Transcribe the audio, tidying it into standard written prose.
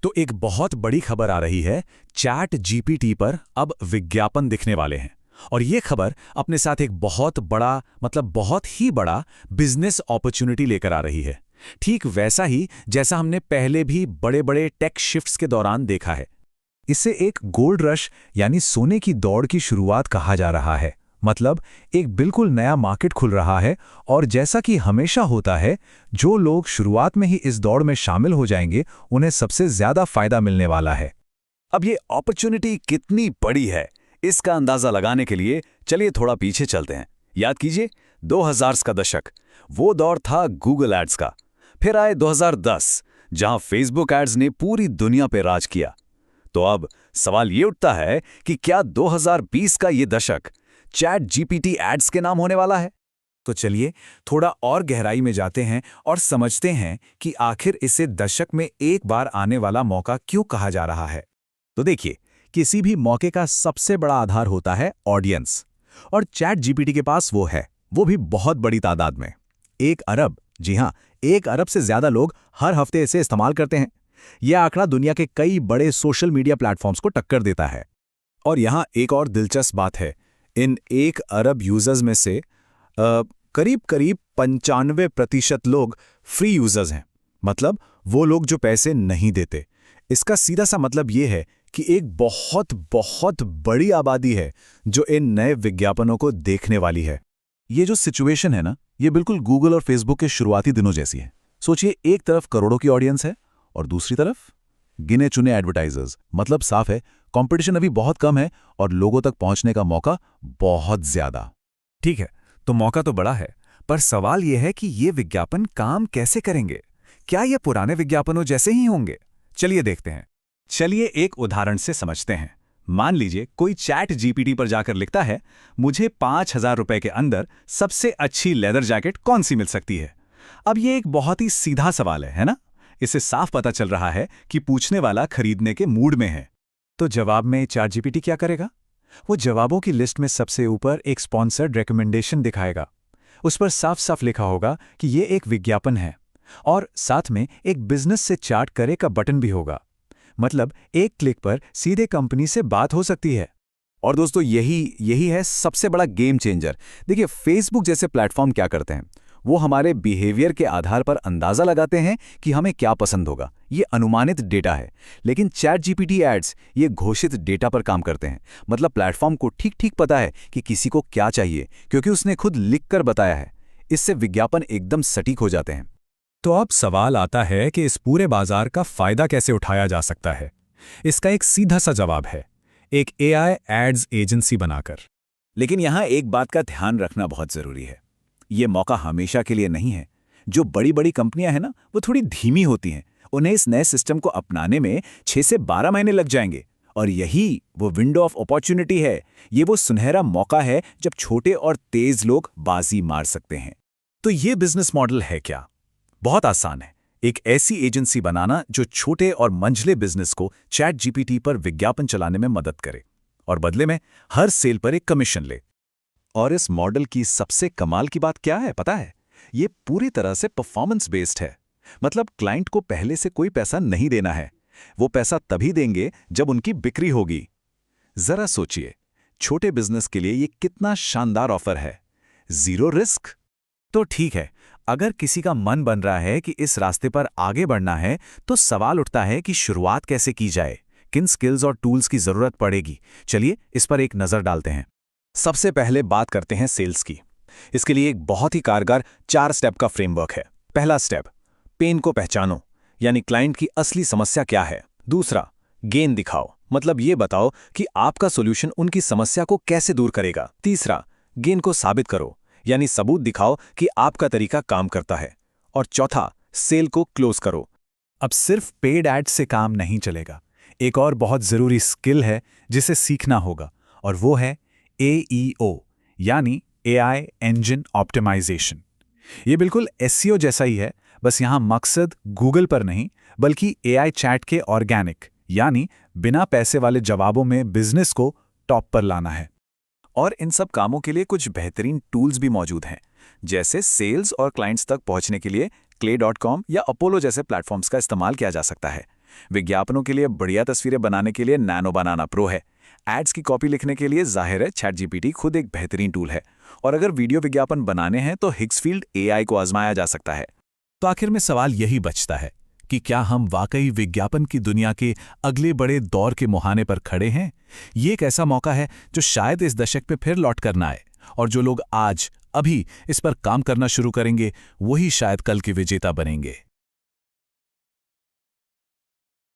तो एक बहुत बड़ी खबर आ रही है, चैट जीपीटी पर अब विज्ञापन दिखने वाले हैं। और ये खबर अपने साथ एक बहुत बड़ा, बहुत ही बड़ा बिजनेस अपॉर्चुनिटी लेकर आ रही है। ठीक वैसा ही जैसा हमने पहले भी बड़े बड़े टेक शिफ्ट्स के दौरान देखा है। इसे एक गोल्ड रश यानी सोने की दौड़ की शुरुआत कहा जा रहा है। मतलब एक बिल्कुल नया मार्केट खुल रहा है, और जैसा कि हमेशा होता है, जो लोग शुरुआत में ही इस दौड़ में शामिल हो जाएंगे उन्हें सबसे ज्यादा फायदा मिलने वाला है। अब ये अपॉर्चुनिटी कितनी बड़ी है, इसका अंदाजा लगाने के लिए चलिए थोड़ा पीछे चलते हैं। याद कीजिए 2000 का दशक, वो दौर था गूगल एड्स का। फिर आए 2010, जहां फेसबुक एड्स ने पूरी दुनिया पे राज किया। तो अब सवाल ये उठता है कि क्या 2020 का ये दशक चैट जीपीटी एड्स के नाम होने वाला है? तो चलिए थोड़ा और गहराई में जाते हैं और समझते हैं कि आखिर इसे दशक में एक बार आने वाला मौका क्यों कहा जा रहा है। तो देखिए, किसी भी मौके का सबसे बड़ा आधार होता है ऑडियंस, और चैट जीपीटी के पास वो है, वो भी बहुत बड़ी तादाद में। 1 अरब, जी हाँ, 1 अरब से ज्यादा लोग हर हफ्ते इसे इस्तेमाल करते हैं। यह आंकड़ा दुनिया के कई बड़े सोशल मीडिया प्लेटफॉर्म्स को टक्कर देता है। और यहाँ एक और दिलचस्प बात है, इन 1 अरब यूजर्स में से करीब 95% लोग फ्री यूजर्स हैं। मतलब वो लोग जो पैसे नहीं देते। इसका सीधा सा मतलब ये है कि एक बहुत बहुत बड़ी आबादी है जो इन नए विज्ञापनों को देखने वाली है। ये जो सिचुएशन है ना, ये बिल्कुल गूगल और फेसबुक के शुरुआती दिनों जैसी है। सोचिए, एक तरफ करोड़ों की ऑडियंस है और दूसरी तरफ गिने चुने एडवर्टाइजर्स। मतलब साफ है, कंपटीशन अभी बहुत कम है और लोगों तक पहुंचने का मौका बहुत ज्यादा। ठीक है, तो मौका तो बड़ा है, पर सवाल यह है कि ये विज्ञापन काम कैसे करेंगे? क्या ये पुराने विज्ञापनों जैसे ही होंगे? चलिए देखते हैं। चलिए एक उदाहरण से समझते हैं। मान लीजिए कोई चैट जीपीटी पर जाकर लिखता है, मुझे 5000 रुपए के अंदर सबसे अच्छी लेदर जैकेट कौन सी मिल सकती है? अब ये एक बहुत ही सीधा सवाल है ना? इससे साफ पता चल रहा है कि पूछने वाला खरीदने के मूड में है। तो जवाब में चैट जीपीटी क्या करेगा? वो जवाबों की लिस्ट में सबसे ऊपर एक स्पॉन्सर्ड रिकमेंडेशन दिखाएगा। उस पर साफ साफ लिखा होगा कि ये एक विज्ञापन है, और साथ में एक बिजनेस से चैट करे का बटन भी होगा। मतलब एक क्लिक पर सीधे कंपनी से बात हो सकती है। और दोस्तों, यही है सबसे बड़ा गेम चेंजर। देखिए, फेसबुक जैसे प्लेटफॉर्म क्या करते हैं, वो हमारे बिहेवियर के आधार पर अंदाजा लगाते हैं कि हमें क्या पसंद होगा। ये अनुमानित डेटा है। लेकिन चैट जीपीटी एड्स ये घोषित डेटा पर काम करते हैं। मतलब प्लेटफॉर्म को ठीक ठीक पता है कि किसी को क्या चाहिए, क्योंकि उसने खुद लिखकर बताया है। इससे विज्ञापन एकदम सटीक हो जाते हैं। तो अब सवाल आता है कि इस पूरे बाजार का फायदा कैसे उठाया जा सकता है। इसका एक सीधा सा जवाब है, एक एआई एड्स एजेंसी बनाकर। लेकिन यहां एक बात का ध्यान रखना बहुत जरूरी है, ये मौका हमेशा के लिए नहीं है। जो बड़ी बड़ी कंपनियां हैं ना, वो थोड़ी धीमी होती हैं। उन्हें इस नए सिस्टम को अपनाने में 6 से 12 महीने लग जाएंगे। और यही वो विंडो ऑफ अपॉर्चुनिटी है। ये वो सुनहरा मौका है जब छोटे और तेज लोग बाजी मार सकते हैं। तो ये बिजनेस मॉडल है क्या? बहुत आसान है। एक ऐसी एजेंसी बनाना जो छोटे और मंझले बिजनेस को चैट जीपीटी पर विज्ञापन चलाने में मदद करे, और बदले में हर सेल पर एक कमीशन ले। और इस मॉडल की सबसे कमाल की बात क्या है पता है? ये पूरी तरह से परफॉर्मेंस बेस्ड है। मतलब क्लाइंट को पहले से कोई पैसा नहीं देना है। वो पैसा तभी देंगे जब उनकी बिक्री होगी। जरा सोचिए, छोटे बिजनेस के लिए ये कितना शानदार ऑफर है। 0 रिस्क। तो ठीक है, अगर किसी का मन बन रहा है कि इस रास्ते पर आगे बढ़ना है, तो सवाल उठता है कि शुरुआत कैसे की जाए, किन स्किल्स और टूल्स की जरूरत पड़ेगी। चलिए इस पर एक नजर डालते हैं। सबसे पहले बात करते हैं सेल्स की। इसके लिए एक बहुत ही कारगर 4 स्टेप का फ्रेमवर्क है। पहला स्टेप, पेन को पहचानो, यानी क्लाइंट की असली समस्या क्या है। दूसरा, गेन दिखाओ, मतलब ये बताओ कि आपका सॉल्यूशन उनकी समस्या को कैसे दूर करेगा। तीसरा, गेन को साबित करो, यानी सबूत दिखाओ कि आपका तरीका काम करता है। और चौथा, सेल को क्लोज करो। अब सिर्फ पेड एड से काम नहीं चलेगा। एक और बहुत जरूरी स्किल है जिसे सीखना होगा, और वो है AEO, यानी AI इंजन ऑप्टिमाइजेशन। ये बिल्कुल SEO जैसा ही है, बस यहां मकसद गूगल पर नहीं, बल्कि AI चैट के ऑर्गेनिक, यानी बिना पैसे वाले जवाबों में बिजनेस को टॉप पर लाना है। और इन सब कामों के लिए कुछ बेहतरीन टूल्स भी मौजूद हैं, जैसे सेल्स और क्लाइंट्स तक पहुंचने के लिए clay.com या अपोलो जैसे प्लेटफॉर्म्स का इस्तेमाल किया जा सकता है। विज्ञापनों के लिए बढ़िया तस्वीरें बनाने के लिए नैनो बनाना प्रो है। एड्स की कॉपी लिखने के लिए जाहिर है ChatGPT खुद एक बेहतरीन टूल है। और अगर वीडियो विज्ञापन बनाने हैं तो हिग्सफील्ड AI को आजमाया जा सकता है। तो आखिर में सवाल यही बचता है कि क्या हम वाकई विज्ञापन की दुनिया के अगले बड़े दौर के मुहाने पर खड़े हैं? ये एक ऐसा मौका है जो शायद इस दशक में फिर लौट कर ना आए, और जो लोग आज अभी इस पर काम करना शुरू करेंगे वही शायद कल के विजेता बनेंगे।